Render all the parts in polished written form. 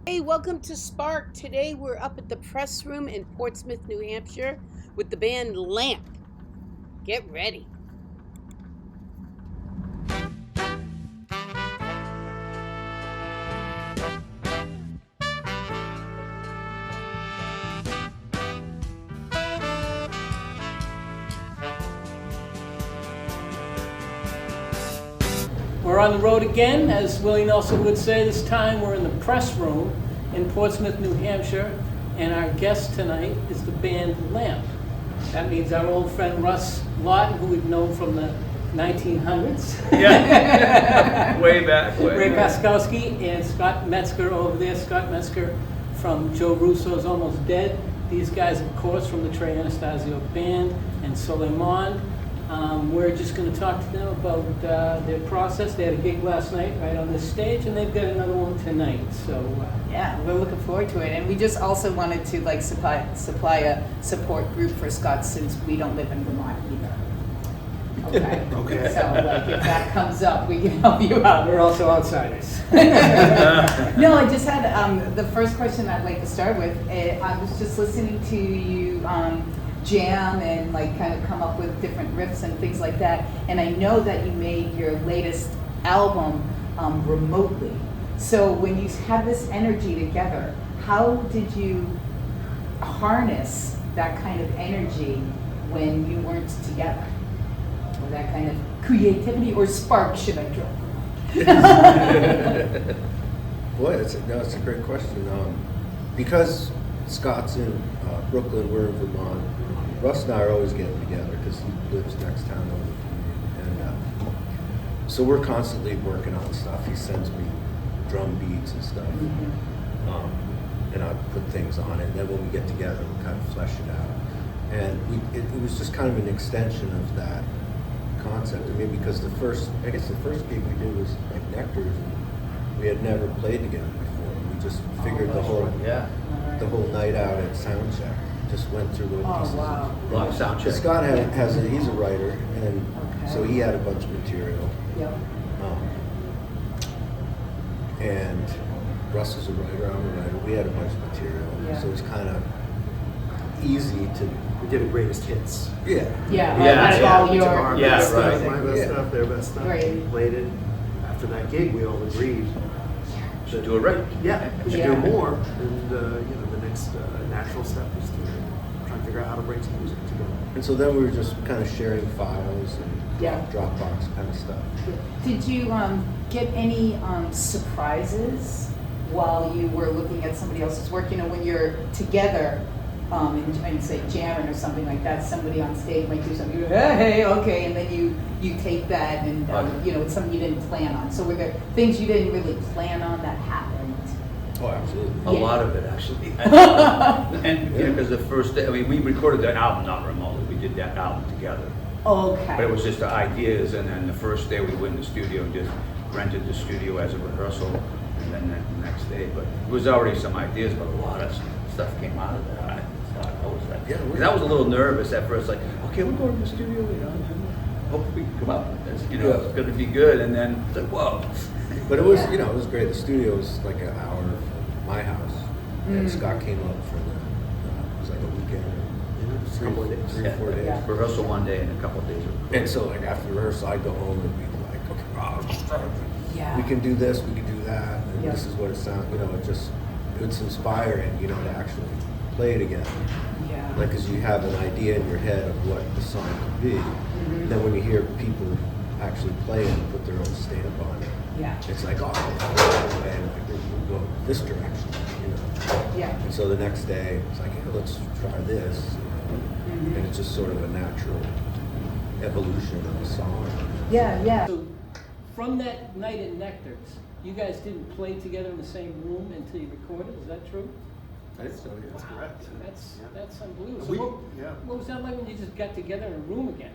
Hey, welcome to Spark. Today we're up at the press room in Portsmouth, New Hampshire with the band LaMP. Get ready. We're on the road again, as Willie Nelson would say. This time we're in the press room in Portsmouth, New Hampshire, and our guest tonight is the band LaMP. That means our old friend Russ Lawton, who we've known from the 1900s. Yeah, way back. Ray Paskowski and Scott Metzger over there. Scott Metzger from Joe Russo's Almost Dead. These guys, of course, from the Trey Anastasio Band and Soleiman. We're just going to talk to them about their process. They had a gig last night right on this stage, and they've got another one tonight. So yeah, we're looking forward to it. And we just also wanted to supply a support group for Scott, since we don't live in Vermont either. Okay. Okay. So if that comes up, we can help you out. we're also outsiders. No, I just had the first question I'd like to start with. I was just listening to you jam and kind of come up with different riffs and things like that. And I know that you made your latest album remotely. So when you have this energy together, how did you harness that kind of energy when you weren't together? Or that kind of creativity or spark, should I drop? Boy, it's a great question. Because Scott's in Brooklyn, we're in Vermont. Russ and I are always getting together because he lives next town over from me, and so we're constantly working on stuff. He sends me drum beats and stuff, and I put things on it. And then when we get together, we kind of flesh it out. And it was just kind of an extension of that concept. I mean, because the first gig we did was like Nectar's, and we had never played together before. We just figured the whole night out at soundcheck. Just went through little pieces. Oh, wow. Long sound check. Scott he's a writer, and so he had a bunch of material. Yep. And Russ is a writer, I'm a writer. We had a bunch of material, so it's kind of easy to. We did a greatest hits. Yeah. That's all your Yeah, best right. music. My best stuff, their best stuff. Right. We played it. After that gig, we all agreed. Should do a record. Yeah, we should Yeah. do more. And the next natural step is to try and figure out how to bring some music together. And so then we were just kind of sharing files and Yeah. Dropbox kind of stuff. Did you get any surprises while you were looking at somebody else's work? When you're together and say jamming or something like that, somebody on stage might do something, you go, hey, okay, and then you take that and it's something you didn't plan on. So were there things you didn't really plan on that happened? Oh, absolutely. A Yeah. lot of it, actually. And because the first day, we recorded that album not remotely. We did that album together. Okay. But it was just the ideas, and then the first day we went in the studio and just rented the studio as a rehearsal, and then the next day. But it was already some ideas, but a lot of stuff came out of that. I thought I was like, Yeah, because I was a little nervous at first, like, okay, we're going to the studio, and hope we can come up with this, it's going to be good. And then it's like, whoa. But it was, it was great. The studio was like an hour from my house, and Scott came up for it was like a weekend. A couple of days. 3 or 4 days. Yeah. Rehearsal one day and a couple of days. And so, like, after rehearsal, I'd go home and be like, okay, we can do this, we can do that, and Yeah. this is what it sounds, it's inspiring, to actually play it again. Yeah. Like, because you have an idea in your head of what the song could be. And then when you hear people actually play it and put their own stamp on it, Yeah. it's like, oh, man, we'll go this direction, Yeah. And so the next day, it's like, hey, let's try this, And it's just sort of a natural evolution of the song. Yeah. So from that night at Nectar's, you guys didn't play together in the same room until you recorded. Is that true? That's correct. That's unbelievable. So We- what, yeah. what was that like when you just got together in a room again?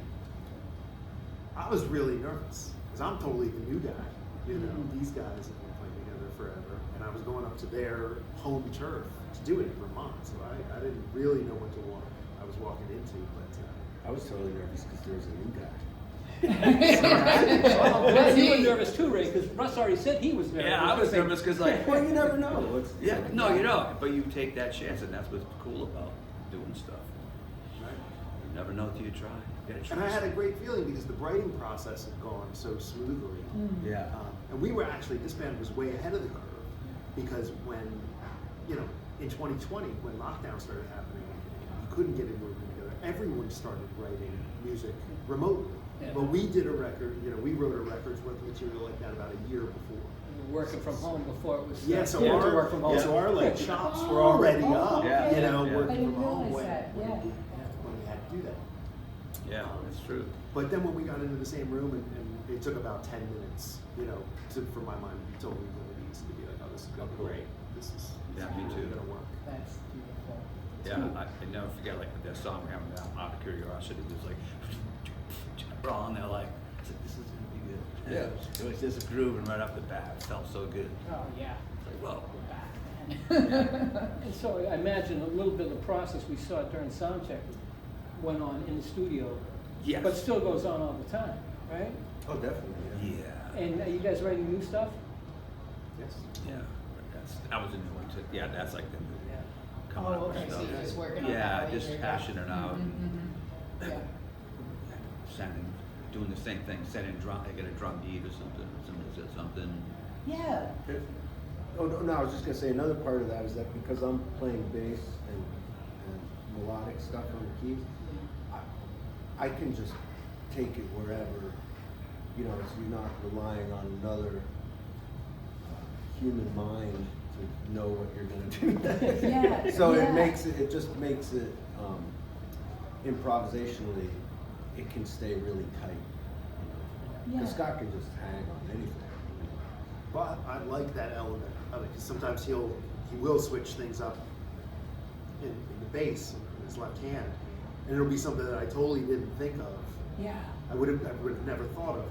I was really nervous because I'm totally the new guy. These guys have been playing together forever, and I was going up to their home turf to do it in Vermont, so I didn't really know what I was walking into. But I was totally nervous because there was a new guy. Well, you were nervous too, Ray, because Russ already said he was nervous. Yeah, I was nervous because like, Well, you never know. yeah, no, you don't. But you take that chance, and that's what's cool about doing stuff. You never know till you try. You gotta And I try had a great feeling because the writing process had gone so smoothly. Yeah. And we were actually, this band was way ahead of the curve because when, you know, in 2020, when lockdown started happening, you couldn't get into a room together. Everyone started writing music remotely. Yeah. But we did a record, you know, we wrote a record's worth of material like that about a year before. You were working from home before it was Yeah, so to our, work from home. so our like chops were already up, Yeah. you know, Yeah. working I didn't from home realize when, that, when, yeah. when we had to do that. Yeah, that's true. But then when we got into the same room, and it took about 10 minutes, you know, for my mind to be totally really easy to be like, oh, this is gonna be great. This is Yeah, me really too. gonna work. That's beautiful. Yeah, I never forget like that song we're having now, Out of Curiosity. It was like, we're all in there like, this is gonna be good. Yeah. It was just grooving right off the bat. It felt so good. Oh, yeah. It's like, whoa. And so I imagine a little bit of the process we saw during sound check went on in the studio. Yes. But still goes on all the time, right? Oh, definitely. Yeah. And are you guys writing new stuff? Yes. Yeah. That was a new one too. Yeah, that's like the new coming Oh, up with okay, so stuff. you're just working on that Yeah, while just you're- hashing it out. Yeah. Sending, doing the same thing, sending drum, I get a drum beat or something, somebody said something. Yeah. Oh, no, I was just gonna say, another part of that is that because I'm playing bass and melodic stuff on the keys, I can just take it wherever, you know, so you're not relying on another human mind to know what you're gonna do. Yeah, So yeah. it just makes it, improvisationally, it can stay really tight. Yeah. Because Scott can just hang on anything. But I like that element of it because sometimes he will switch things up in the bass in his left hand, and it'll be something that I totally didn't think of. Yeah. I would have never thought of,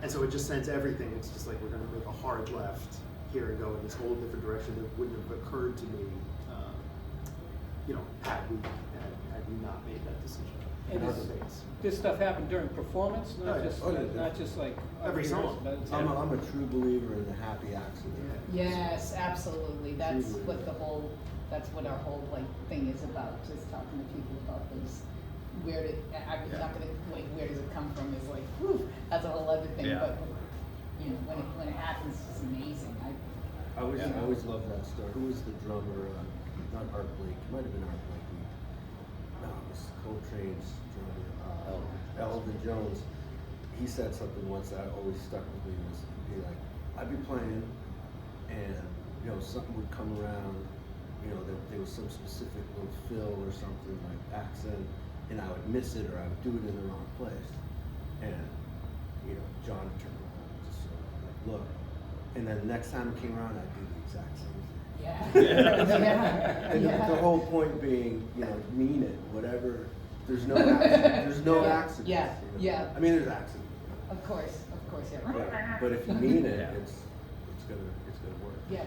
and so it just sends everything. It's just like we're going to make a hard left here and go in this whole different direction that wouldn't have occurred to me, you know, had we not made that decision. And on this- the bass. This stuff happened during performance, Oh, not yeah. just Oh, yeah, not just like Every rehearsed, song. but it's- I'm a true believer in the happy accident. Yes, absolutely. That's Truly. that's what our whole like thing is about. Just talking to people about those. I'm not gonna like where does it come from is like, whew, that's a whole other thing. Yeah. But you know, when it happens, it's amazing. I always love that story. Who was the drummer? Not Art Blake. It might have been Art Blake. No, it was Coltrane's drummer. Elvin Jones. He said something once that always stuck with me. Was he'd be like, I'd be playing, and you know something would come around. You know, there was some specific little fill or something like accent, and I would miss it or I would do it in the wrong place. And you know, John would turn around and just sort of like look. And then the next time it came around, I'd do the exact same thing. Yeah. Yeah. And Yeah. the whole point being, you know, mean it, whatever. There's no accident. There's no Yeah. accidents. Yeah. You know? Yeah. I mean, there's accidents. Of course, yeah. But if you mean it, Yeah. it's gonna work. Yeah,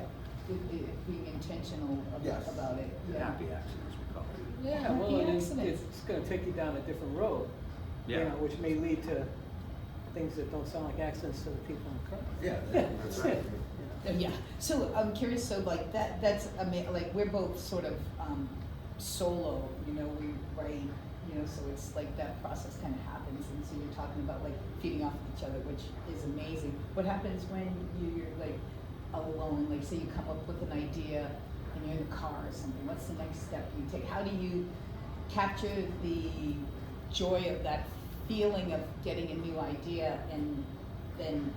being intentional Yes. about it. Yeah. Happy accidents, we call it. Yeah, Happy well, and accidents. it's going to take you down a different road, you Yeah. know, which may lead to things that don't sound like accidents to the people in the car. Yeah. That's right. Yeah. So I'm curious. So like that's like we're both sort of solo. You know, we write. You know, so it's like that process kind of happens, and so you're talking about like feeding off of each other, which is amazing. What happens when you're like alone? Like, say you come up with an idea and you're in the car or something. What's the next step you take? How do you capture the joy of that feeling of getting a new idea and then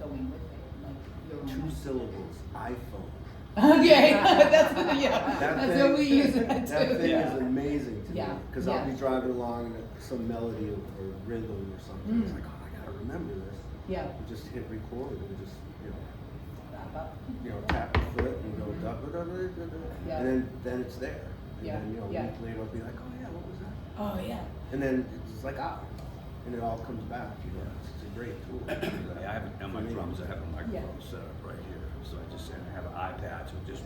going with it? Like your own. 2 syllables. iPhone. Okay, that's That that's thing- what we use it That too. thing Yeah. is amazing to Yeah. me because Yeah. I'll be driving along and some melody or rhythm or something. It's Mm. like, oh, I gotta remember this. Yeah. You just hit record and just Wrap up. tap your foot and go da da da da da da, Yeah. and then it's there. And Yeah, then yeah. a week later I'll be like, oh yeah, what was that? Oh yeah. And then it's like and it all comes back. You know, it's a great tool. Yeah, I have it on my For me. drums. I have a microphone Yeah. set up right here, so I just I have an iPad, so just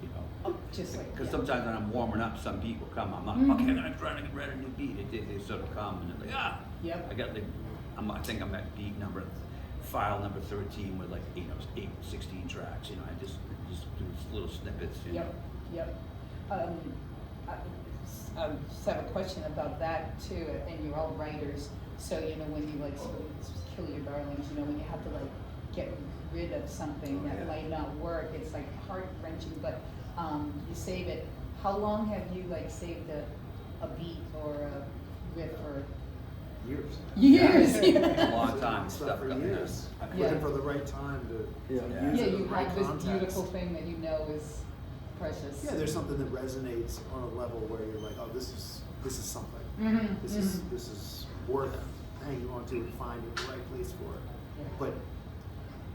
you know. Oh, just like Because yeah. sometimes when I'm warming up, some beat will come. I'm like, Mhm. okay, I'm gonna try to get ready a new beat. They sort of come and they're like, Yep. I got the I think I'm at beat number, file number 13 with like 16 tracks. You know, I just do little snippets. You know. Yep. I just have a question about that too, and you're all writers, so you know when you like sort of kill your darlings, you know when you have to like get rid of something that might not work, it's like heart wrenching, but you save it. How long have you like saved a beat or a riff or? Years. Years. A long time. Stuff for years. Yeah. Looking for the right time to use Yeah, it in you the right have this context. beautiful thing that you know is precious. Yeah, there's something that resonates on a level where you're like, oh, this is something. Mm-hmm, This is worth hanging on to and finding the right place for it. Yeah. But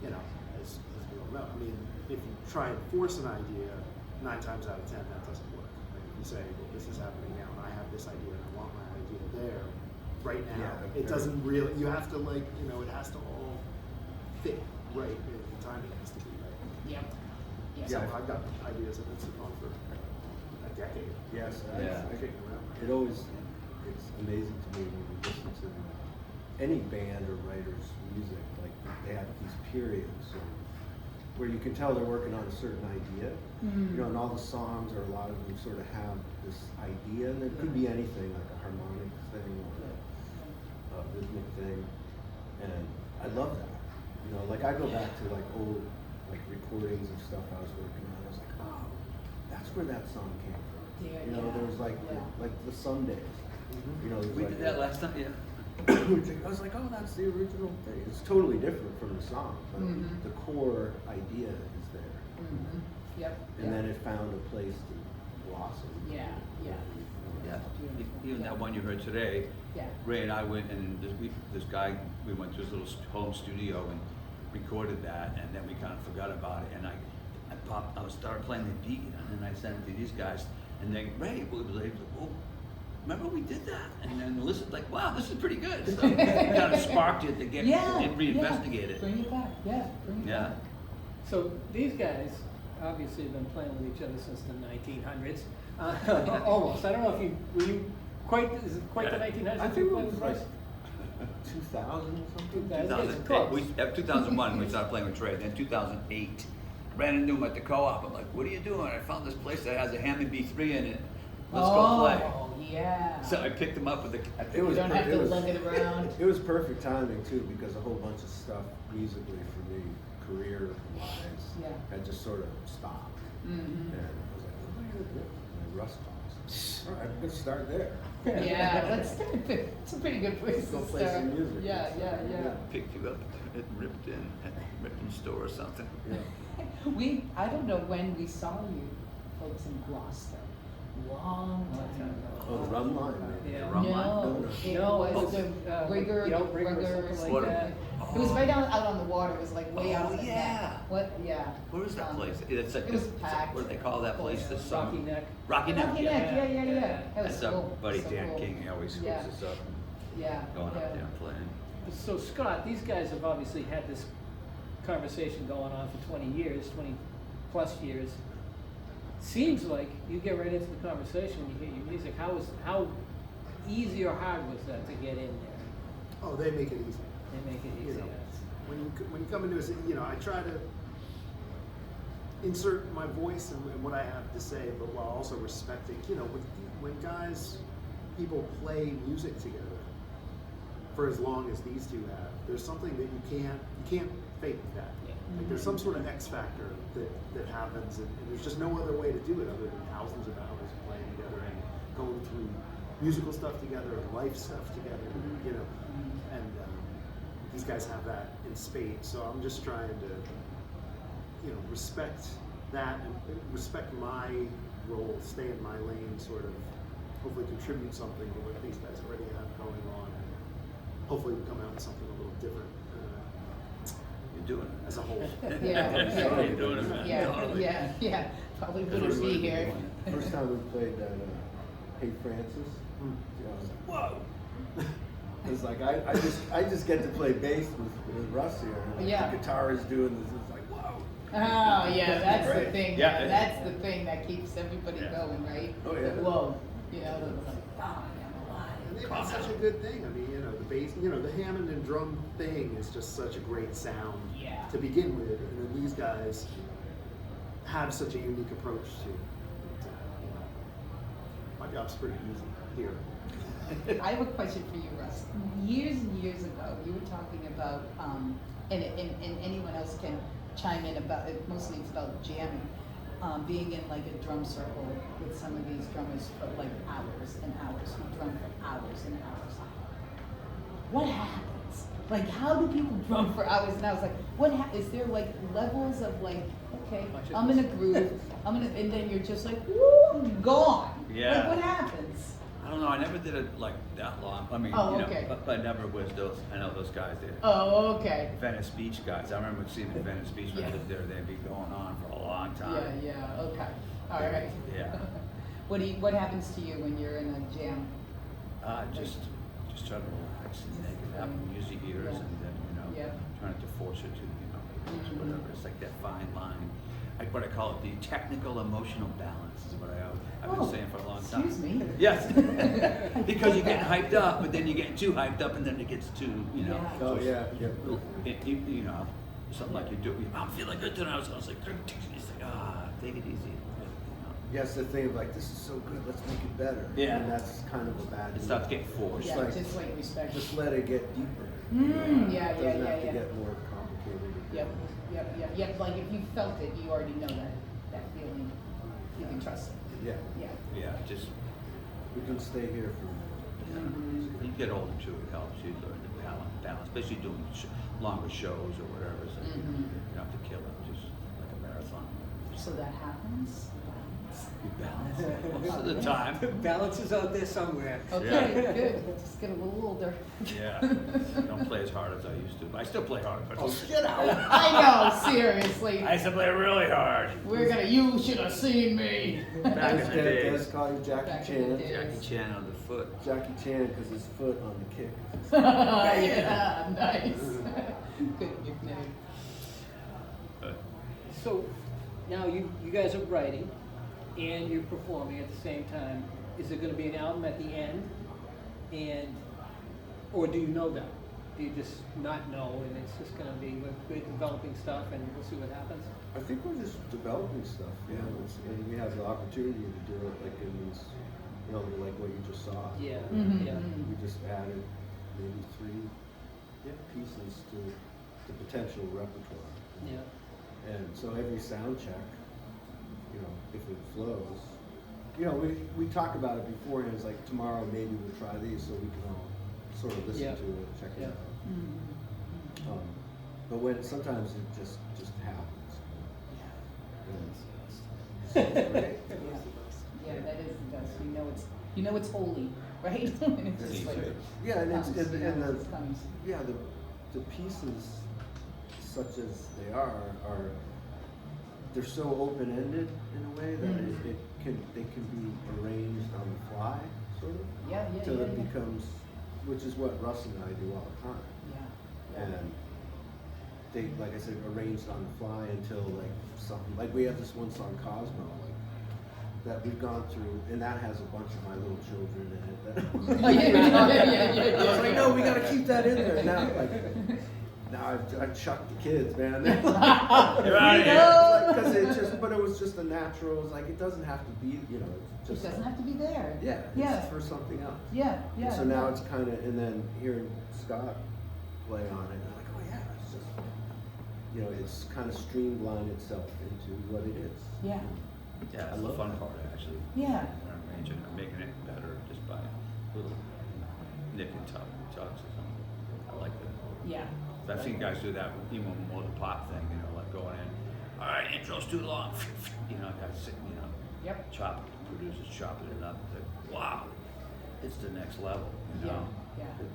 you know, as we all know, I mean, if you try and force an idea, 9 times out of 10 that doesn't work. Like if you say, well, this is happening now, and I have this idea, and I want my idea there, right now. Yeah, it doesn't really. You have to like, you know, it has to all fit right. The timing has to be right. Yep. Yep. So I've got ideas that have been on for a decade. Yes, Yeah. Kicking around. it always, it's amazing to me when you listen to any band or writer's music, like they have these periods where you can tell they're working on a certain idea, you know, and all the songs or a lot of them sort of have this idea, and it could be anything like a harmonic thing or a rhythmic thing, and I love that. You know, like I go back to like old like recordings of stuff I was working on. I was like, oh, that's where that song came from. Yeah, You know, yeah, there was like the Sundays. You know, there was We like did that last time. Yeah. I was like, oh, that's the original thing. It's totally different from the song, but the core idea is there. Mm-hmm. Yep. And then it found a place to blossom. Yeah. Yeah. Beautiful. Even Yeah. that one you heard today. Yeah. Ray and I went, and this guy, we went to his little home studio and recorded that, and then we kind of forgot about it. And I started playing the beat, and then I sent it to these guys, and they, Ray was like, oh, remember we did that? And then listened, like, wow, this is pretty good. So it kind of sparked it to get and reinvestigate it. Bring it back. Yeah. Bring it Yeah. back. So these guys obviously have been playing with each other since the 1900s. Almost. I don't know if is it quite the 1900s? I think it was like 2000 or something. 2001 we started playing with Trey. Then 2008, ran into him at the co-op. I'm like, what are you doing? I found this place that has a Hammond B3 in it. Let's go play. Oh, yeah. So I picked him up with the. It was You don't have it to was- lug it around. It was perfect timing too, because a whole bunch of stuff musically for me, career-wise, Yeah. had just sort of stopped. Mm-hmm. And I was like, what am I gonna do? And Russ calls. All right, I'm gonna start there. Yeah, let's start. It's a pretty good place Go to play start. some music. Yeah. Picked you up at Ripton store or something. Yeah. I don't know when we saw you folks in Gloucester. Long time ago. Oh, the rum line. Man. Yeah. Rum No, line? it No, was it's, the rigger, the outrigger or rigger, something like something. that. It was right out on the water. It was like way out Oh, on the yeah. neck. What? Yeah. Where is that place? It's like It was packed. what do they call that place? This Rocky Neck. Rocky Neck. Rocky Yeah. Neck. Yeah. That was That's our cool. buddy So Dan cool. King. He always hooks Yeah. us up. Yeah. Going yeah. up there and playing. So Scott, these guys have obviously had this conversation going on for 20 years, 20 plus years. Seems like you get right into the conversation when you hear your music. How easy or hard was that to get in there? Oh, they make it easy. They make it You easy. know, when you come into a city, you know, I try to insert my voice and what I have to say, but while also respecting, you know, when people play music together for as long as these two have, there's something that you can't fake that. Yeah. Like there's some sort of X factor that happens, and there's just no other way to do it other than thousands of hours of playing together and going through musical stuff together and life stuff together, you know. And these guys have that in spades, so I'm just trying to, you know, respect that and respect my role, stay in my lane, sort of, hopefully contribute something to what these guys already have going on, and hopefully we come out with something a little different You're doing it. as a whole. Yeah. You're doing it, man. Totally. Yeah. Probably wouldn't be here. First time we played at Hey Francis, you know, I was like, whoa. It was like I just get to play bass with Russ here. And like, Yeah. the guitar is doing this. It's like, whoa. Oh yeah, that's the Great. thing. Yeah. That's the thing that keeps everybody going, right? Oh, yeah. The whoa, you know, the like, oh, I'm alive. And they've got such a good thing. I mean, the bass, the Hammond and drum thing is just such a great sound to begin with, and then these guys have such a unique approach to it. My job's pretty easy here. I have a question for you, Russ. Years and years ago, you were talking about, and anyone else can chime in about it, mostly it's about jamming, being in like a drum circle with some of these drummers for like hours and hours, who drum for hours and hours. What happens? Like, how do people drum for hours and hours? Like, is there like levels of like, okay, I'm in a groove, and then you're just like, woo, I'm gone. Yeah. Like, what happens? I don't know. I never did it like that long. I mean, okay. but never was those. I know those guys did. Oh, okay. Venice Beach guys. I remember seeing the Venice Beach when I was there. They'd be going on for a long time. Yeah, okay. All right. Yeah. What happens to you when you're in a jam? Just try to relax and make it happen. Use your ears, Yeah. and then try not to force it to whatever. It's like that fine line. Like what I call it, the technical emotional balance is what I've been saying for a long time. Excuse me. Yes. Because you're getting hyped up, but then you're getting too hyped up, and then it gets too, Oh, yeah. something like you do. I'm feeling good tonight. I was like, it's like, take it easy. Yes, the thing of like, this is so good, let's make it better. Yeah. And that's kind of a bad It starts getting forced. Yeah, like- just like respect. Just let it get deeper. Yeah, It doesn't have to get more complicated. Yep. Like if you felt it, you already know that feeling. You can trust it. Yeah. Yeah, just We can stay here for. you get older too. It helps you learn to balance, especially doing longer shows or whatever. So you don't have to kill it, just like a marathon. So that happens. You balance most of the time. Balance is out there somewhere. Okay, good. Just get a little older. Yeah, don't play as hard as I used to. I still play hard, but Get out! I know, seriously. I used to play really hard. You should have seen me. Back in the days. Let's call you Jackie Back in the Chan. day. Jackie Chan on the foot. Jackie Chan because his foot on the kick. Yeah, nice. Good nickname. So now you guys are writing and you're performing at the same time. Is there going to be an album at the end? Or do you know that? Do you just not know and it's just going to be we're developing stuff and we'll see what happens? I think we're just developing stuff. And we have the opportunity to do it like in these, like what you just saw. Yeah, Mhm. yeah. We just added maybe 3 pieces to the potential repertoire. Yeah. And so every sound check, if it flows, we talk about it beforehand. It's like tomorrow maybe we'll try these so we can all sort of listen Yeah. to it, check it Yeah. out. But when sometimes it just happens. And it's great. Yeah, that is the best. You know it's holy, right? And it's just like Yeah, and comes, it's it comes. the pieces such as they are they're so open-ended in a way that they can be arranged on the fly, sort of. Yeah. Till it becomes, which is what Russ and I do all the time. Yeah. And they, like I said, arranged on the fly until like something, like we have this one song, Cosmo, that we've gone through, and that has a bunch of my little children in it. Yeah. I was like, no, we gotta keep that in there. Now I've chucked the kids, man. They're You're because but it was just a natural. It was like it doesn't have to be, It just doesn't have to be there. yeah, it's for something else. Yeah. And so now it's kind of, and then hearing Scott play on it, I'm like, oh yeah, it's just, it's kind of streamlined itself into what it is. Yeah. Yeah, that's the fun part actually. Yeah. Arranging and making it better just by little nick and tucks or something. I like that. Yeah. I've seen guys do that even more the pop thing, like going in, all right, intro's too long, guys sitting, Yep. producers chopping it up, it's like, wow, it's the next level, Yeah.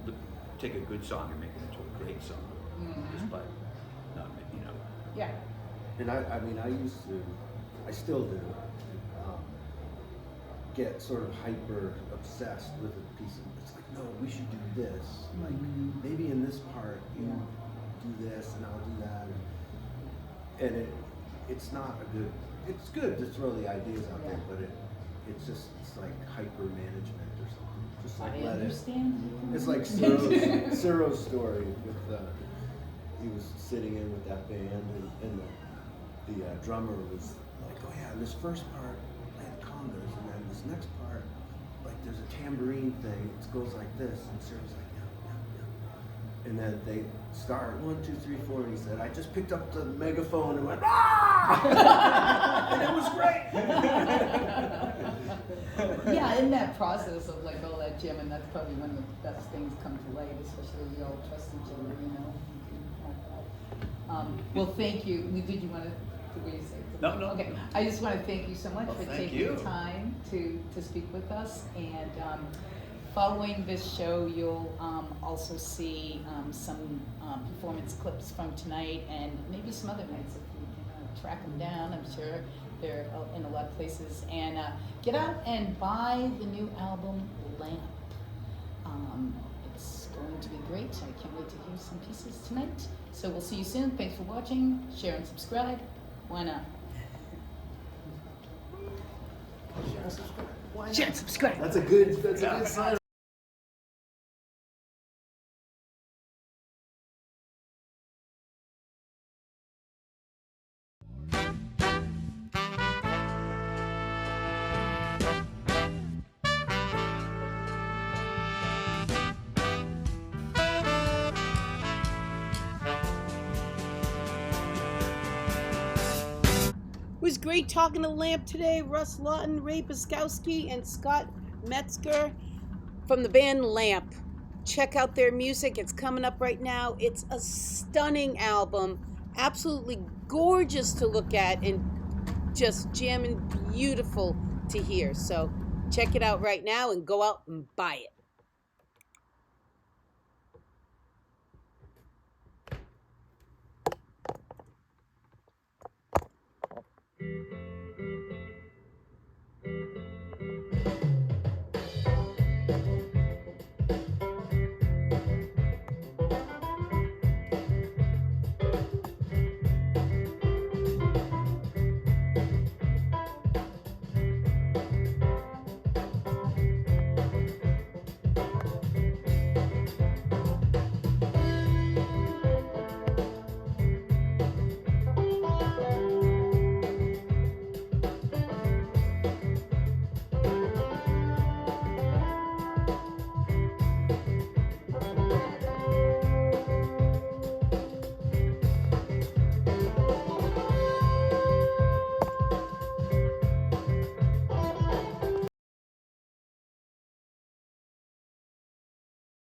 But take a good song and make it into a great song, just by not making, Yeah. And I still do, get sort of hyper obsessed with a piece of, it's like, no, we should do this. Like, maybe in this part, you do this and I'll do that. And it's not a good, it's good to throw the ideas out there, but it's like hyper management or something. Just like I let it. understand. It's like Ciro's story with he was sitting in with that band and the drummer was like, oh yeah, this first part playing congas and then this next part like there's a tambourine thing. It goes like this and Ciro's like yeah. And then they start 1, 2, 3, 4 and he said, I just picked up the megaphone and went ah, and it was great. Yeah, in that process of like all that jamming, that's probably when the best things come to light, especially when we all trust each other, you know. Well, thank you. Did you want to? What you say? No. Okay. I just want to thank you so much Well, for thank taking you. the time to speak with us. And following this show, you'll also see some performance clips from tonight and maybe some other nights if you can track them down. I'm sure they're in a lot of places. And get out and buy the new album, LaMP. It's going to be great. I can't wait to hear some pieces tonight. So we'll see you soon. Thanks for watching. Share and subscribe. Why not? Share and subscribe. That's a good sign. It was great talking to LaMP today. Russ Lawton, Ray Piskowski, and Scott Metzger from the band LaMP. Check out their music. It's coming up right now. It's a stunning album. Absolutely gorgeous to look at and just jamming beautiful to hear. So check it out right now and go out and buy it.